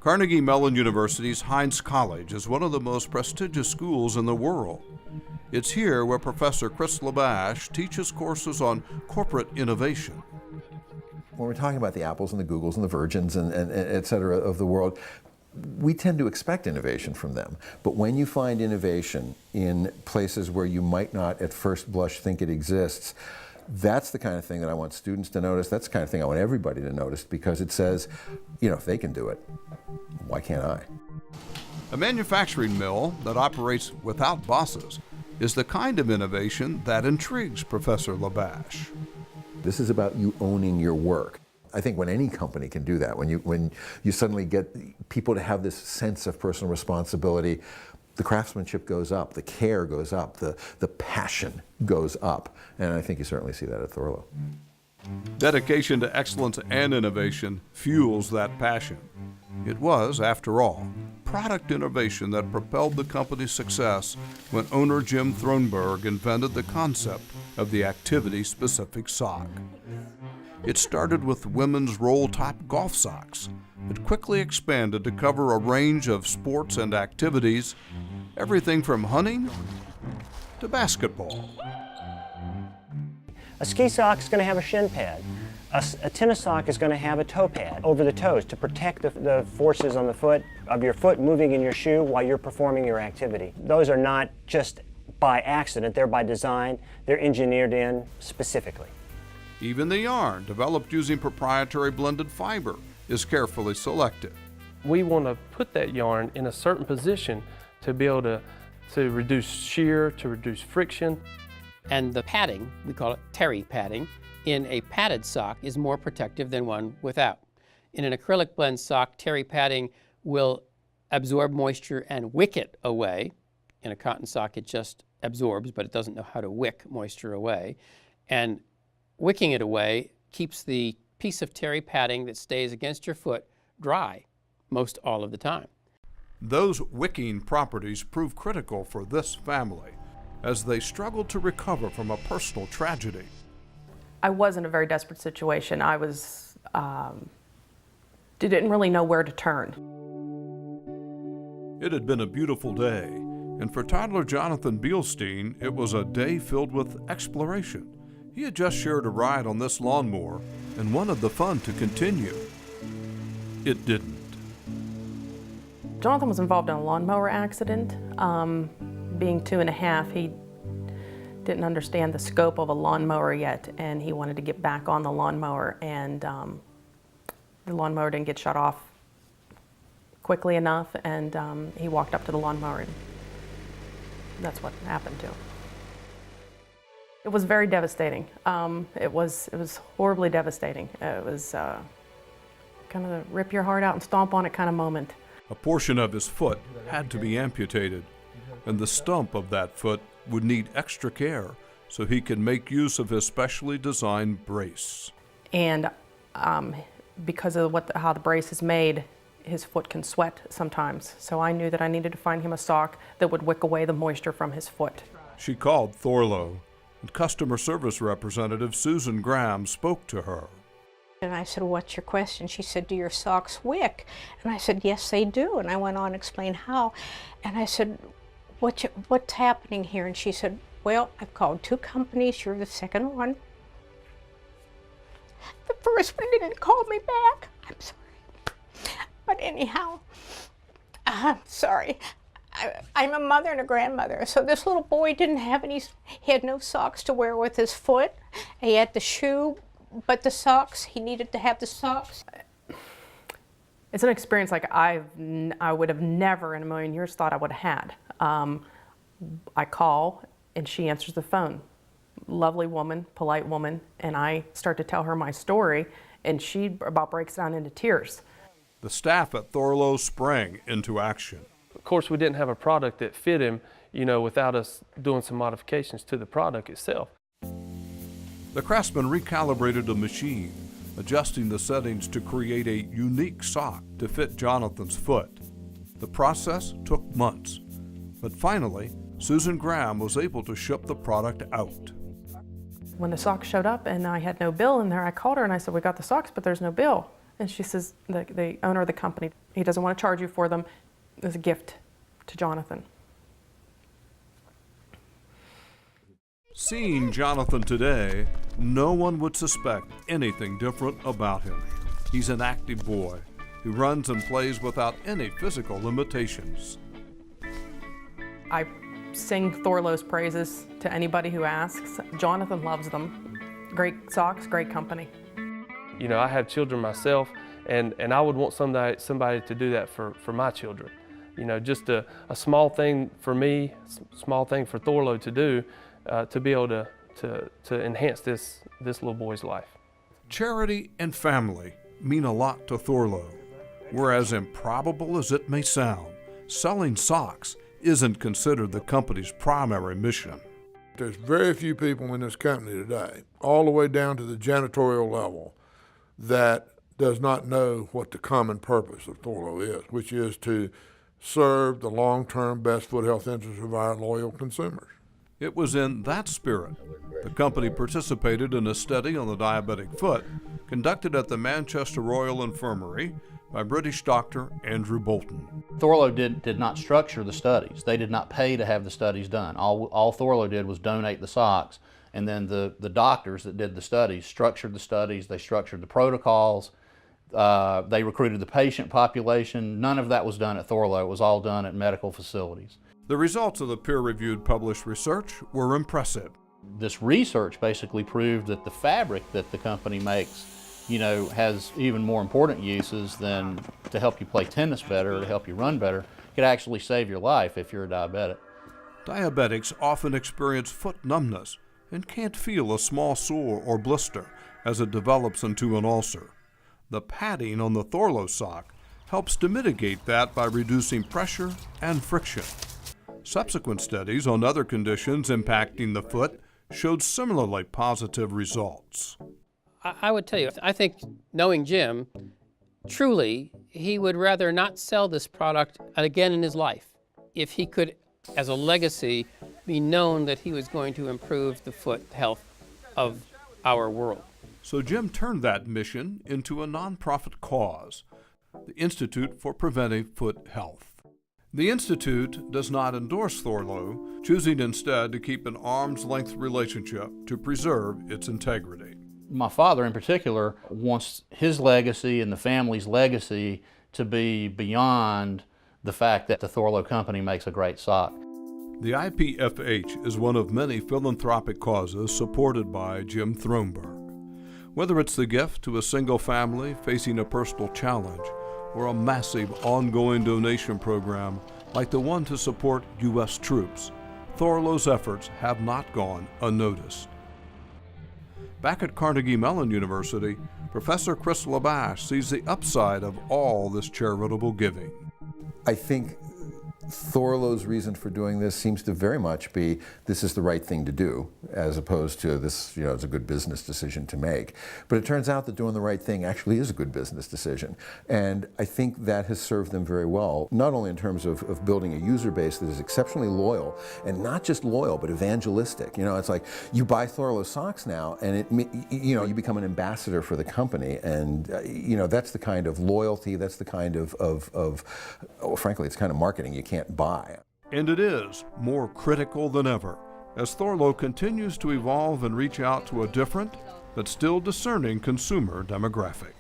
Carnegie Mellon University's Heinz College is one of the most prestigious schools in the world. It's here where Professor Chris Labash teaches courses on corporate innovation. When we're talking about the Apples and the Googles and the Virgins and et cetera of the world, we tend to expect innovation from them. But when you find innovation in places where you might not at first blush think it exists, that's the kind of thing that I want students to notice. That's the kind of thing I want everybody to notice, because it says, you know, if they can do it, why can't I? A manufacturing mill that operates without bosses is the kind of innovation that intrigues Professor Labash. This is about you owning your work. I think when any company can do that, when you suddenly get people to have this sense of personal responsibility, the craftsmanship goes up, the care goes up, the passion goes up. And I think you certainly see that at Thorlo. Dedication to excellence and innovation fuels that passion. It was, after all, product innovation that propelled the company's success when owner Jim Thronberg invented the concept of the activity-specific sock. It started with women's roll-top golf socks, but quickly expanded to cover a range of sports and activities, everything from hunting to basketball. A ski sock is going to have a shin pad. A tennis sock is going to have a toe pad over the toes to protect the forces on the foot, of your foot moving in your shoe while you're performing your activity. Those are not just by accident, they're by design, they're engineered in specifically. Even the yarn, developed using proprietary blended fiber, is carefully selected. We want to put that yarn in a certain position to be able to reduce shear, to reduce friction. And the padding, we call it terry padding, in a padded sock is more protective than one without. In an acrylic blend sock, terry padding will absorb moisture and wick it away. In a cotton sock, it just absorbs, but it doesn't know how to wick moisture away. And wicking it away keeps the piece of terry padding that stays against your foot dry most all of the time. Those wicking properties prove critical for this family as they struggle to recover from a personal tragedy. I was in a very desperate situation. I was, didn't really know where to turn. It had been a beautiful day, and for toddler Jonathan Bielstein, it was a day filled with exploration. He had just shared a ride on this lawnmower and wanted the fun to continue. It didn't. Jonathan was involved in a lawnmower accident. Being 2.5, he didn't understand the scope of a lawnmower yet, and he wanted to get back on the lawnmower, and the lawnmower didn't get shut off quickly enough, and he walked up to the lawnmower, and that's what happened to him. It was very devastating. It was horribly devastating. It was kind of the rip your heart out and stomp on it kind of moment. A portion of his foot had to be amputated, and the stump of that foot would need extra care so he could make use of his specially designed brace. And because of how the brace is made, his foot can sweat sometimes. So I knew that I needed to find him a sock that would wick away the moisture from his foot. She called Thorlo, and customer service representative Susan Graham spoke to her. And I said, "What's your question?" She said, "Do your socks wick?" And I said, "Yes, they do." And I went on to explain how. And I said, what's happening here? And she said, "Well, I've called 2 companies. You're the second one. The first one didn't call me back. I'm sorry. But anyhow, I'm sorry. I'm a mother and a grandmother. So this little boy didn't have he had no socks to wear with his foot. He had the shoe, but the socks, he needed to have the socks." It's an experience like I would have never in a million years thought I would have had. I call and she answers the phone. Lovely woman, polite woman, and I start to tell her my story, and she about breaks down into tears. The staff at Thorlo sprang into action. Of course, we didn't have a product that fit him, without us doing some modifications to the product itself. The craftsman recalibrated the machine, adjusting the settings to create a unique sock to fit Jonathan's foot. The process took months, but finally, Susan Graham was able to ship the product out. When the socks showed up and I had no bill in there, I called her and I said, "We got the socks, but there's no bill." And she says, the owner of the company, he doesn't want to charge you for them, as a gift to Jonathan. Seeing Jonathan today, no one would suspect anything different about him. He's an active boy who runs and plays without any physical limitations. I sing Thorlo's praises to anybody who asks. Jonathan loves them. Great socks, great company. You know, I have children myself, and I would want somebody to do that for my children. You know, just a small thing for me, small thing for Thorlo to do, to be able to enhance this little boy's life. Charity and family mean a lot to Thorlo. Whereas improbable as it may sound, selling socks isn't considered the company's primary mission. There's very few people in this company today, all the way down to the janitorial level, that does not know what the common purpose of Thorlo is, which is to serve the long-term best foot health interests of our loyal consumers. It was in that spirit the company participated in a study on the diabetic foot conducted at the Manchester Royal Infirmary by British doctor Andrew Bolton. Thorlo did not structure the studies. They did not pay to have the studies done. All Thorlo did was donate the socks, and then the doctors that did the studies structured the studies, they structured the protocols, they recruited the patient population. None of that was done at Thorlo. It was all done at medical facilities. The results of the peer-reviewed published research were impressive. This research basically proved that the fabric that the company makes, you know, has even more important uses than to help you play tennis better or to help you run better. It could actually save your life if you're a diabetic. Diabetics often experience foot numbness and can't feel a small sore or blister as it develops into an ulcer. The padding on the Thorlo sock helps to mitigate that by reducing pressure and friction. Subsequent studies on other conditions impacting the foot showed similarly positive results. I would tell you, I think knowing Jim, truly, he would rather not sell this product again in his life if he could, as a legacy, be known that he was going to improve the foot health of our world. So Jim turned that mission into a nonprofit cause, the Institute for Preventive Foot Health. The Institute does not endorse Thorlo, choosing instead to keep an arm's-length relationship to preserve its integrity. My father in particular wants his legacy and the family's legacy to be beyond the fact that the Thorlo company makes a great sock. The IPFH is one of many philanthropic causes supported by Jim Thronberg. Whether it's the gift to a single family facing a personal challenge or a massive ongoing donation program like the one to support U.S. troops, Thorlo's efforts have not gone unnoticed. Back at Carnegie Mellon University, Professor Chris Labash sees the upside of all this charitable giving. I think Thorlo's reason for doing this seems to very much be this is the right thing to do, as opposed to this, you know, it's a good business decision to make. But it turns out that doing the right thing actually is a good business decision. And I think that has served them very well, not only in terms of building a user base that is exceptionally loyal, and not just loyal, but evangelistic. You know, it's like you buy Thorlo socks now, and you become an ambassador for the company. And, you know, that's the kind of loyalty, that's the kind of frankly, it's kind of marketing you can't buy. And it is more critical than ever as Thorlo continues to evolve and reach out to a different but still discerning consumer demographic.